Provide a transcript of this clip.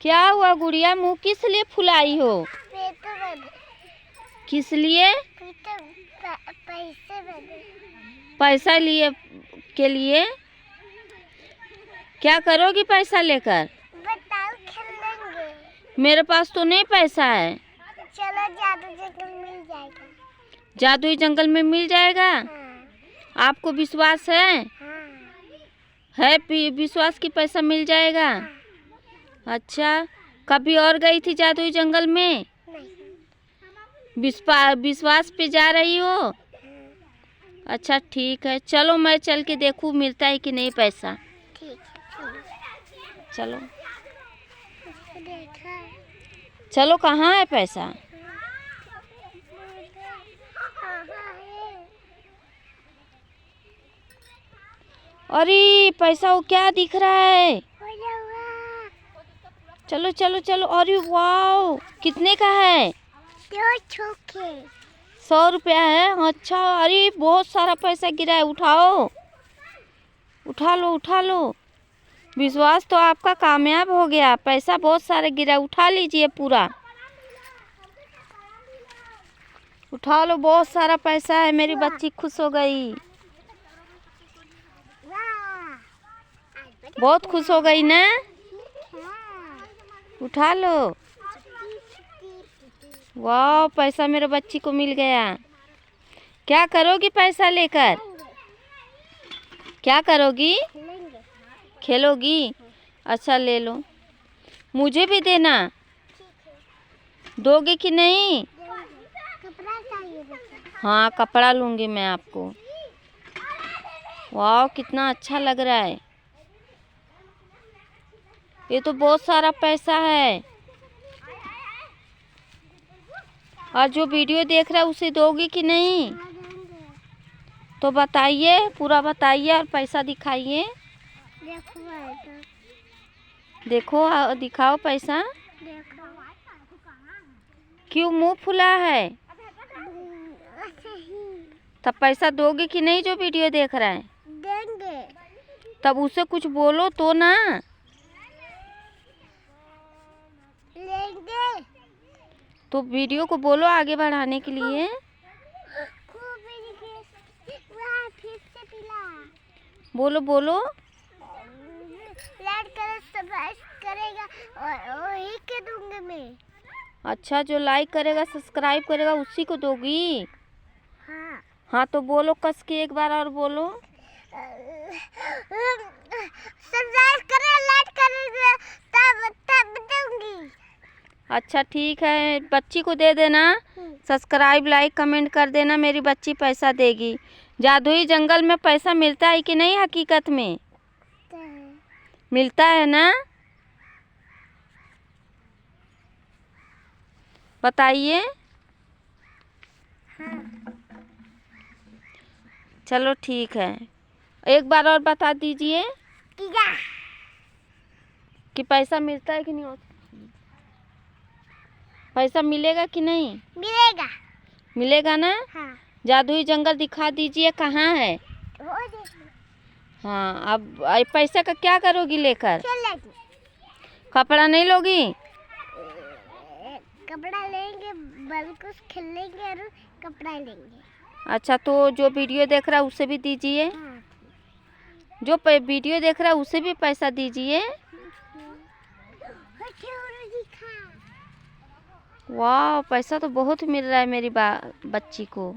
क्या हुआ गुड़िया, मुंह किस लिए फुलाई हो? किस लिए? पैसा लिए के लिए? क्या करोगी पैसा लेकर? बताओ, खेलेंगे। मेरे पास तो नहीं पैसा है। चलो जादू जंगल मिल जाएगा। जादुई जंगल में मिल जाएगा? हाँ। आपको विश्वास है? हाँ। है विश्वास की पैसा मिल जाएगा? हाँ। अच्छा, कभी और गई थी जादुई जंगल में? नहीं। विश्वास पे जा रही हो? हाँ। अच्छा ठीक है, चलो मैं चल के देखूँ मिलता है कि नहीं पैसा। ठीक है, चलो देखा। चलो, कहाँ है पैसा? अरे पैसा वो क्या दिख रहा है? चलो चलो चलो। अरे वाह, कितने का है? 100 रुपया है। अच्छा, अरे बहुत सारा पैसा गिरा है, उठाओ, उठा लो उठा लो। विश्वास तो आपका कामयाब हो गया, पैसा बहुत सारा गिरा, उठा लीजिए पूरा, उठा लो, बहुत सारा पैसा है। मेरी बच्ची खुश हो गई, बहुत खुश हो गई ना? उठा लो। वाह, पैसा मेरे बच्ची को मिल गया। क्या करोगी पैसा लेकर? क्या करोगी? खेलोगी? अच्छा ले लो, मुझे भी देना। दोगे कि नहीं? कपड़ा चाहिए। हाँ, कपड़ा लूँगी मैं आपको। वाह, कितना अच्छा लग रहा है। ये तो बहुत सारा पैसा है। और जो वीडियो देख रहा है उसे दोगी कि नहीं? तो बताइए, पूरा बताइए और पैसा दिखाइए। देखो, दिखाओ पैसा। क्यों मुंह फुला है? तब पैसा दोगे कि नहीं जो वीडियो देख रहा है? देंगे। तब उसे कुछ बोलो तो ना। लेंगे। तो वीडियो को बोलो आगे बढ़ाने के लिए। फिर से पिला। बोलो बोलो। लाइक करे, सब्सक्राइब करेगा और वही के दूंगी मैं। अच्छा, जो लाइक करेगा सब्सक्राइब करेगा उसी को दोगी? हाँ। हाँ तो बोलो कस के, एक बार और बोलो। सब्सक्राइब करे, लाइक करेगा तब दूंगी। अच्छा ठीक है, बच्ची को दे देना, सब्सक्राइब लाइक कमेंट कर देना, मेरी बच्ची पैसा देगी। जादुई जंगल में पैसा मिलता है कि नहीं हकीकत में? मिलता है ना? बताइए। हाँ। चलो ठीक है, एक बार और बता दीजिए कि पैसा मिलता है कि नहीं? पैसा मिलेगा कि नहीं? मिलेगा। मिलेगा ना? हाँ। जादुई जंगल दिखा दीजिए कहाँ है। हाँ, अब पैसा का क्या करोगी लेकर? कपड़ा नहीं लोगी? कपड़ा लेंगे, बल्कि खेलेंगे और कपड़ा लेंगे। अच्छा, तो जो वीडियो देख रहा है उसे भी दीजिए। हाँ। जो वीडियो देख रहा है उसे भी पैसा दीजिए। वाह, पैसा तो बहुत मिल रहा है मेरी बच्ची को।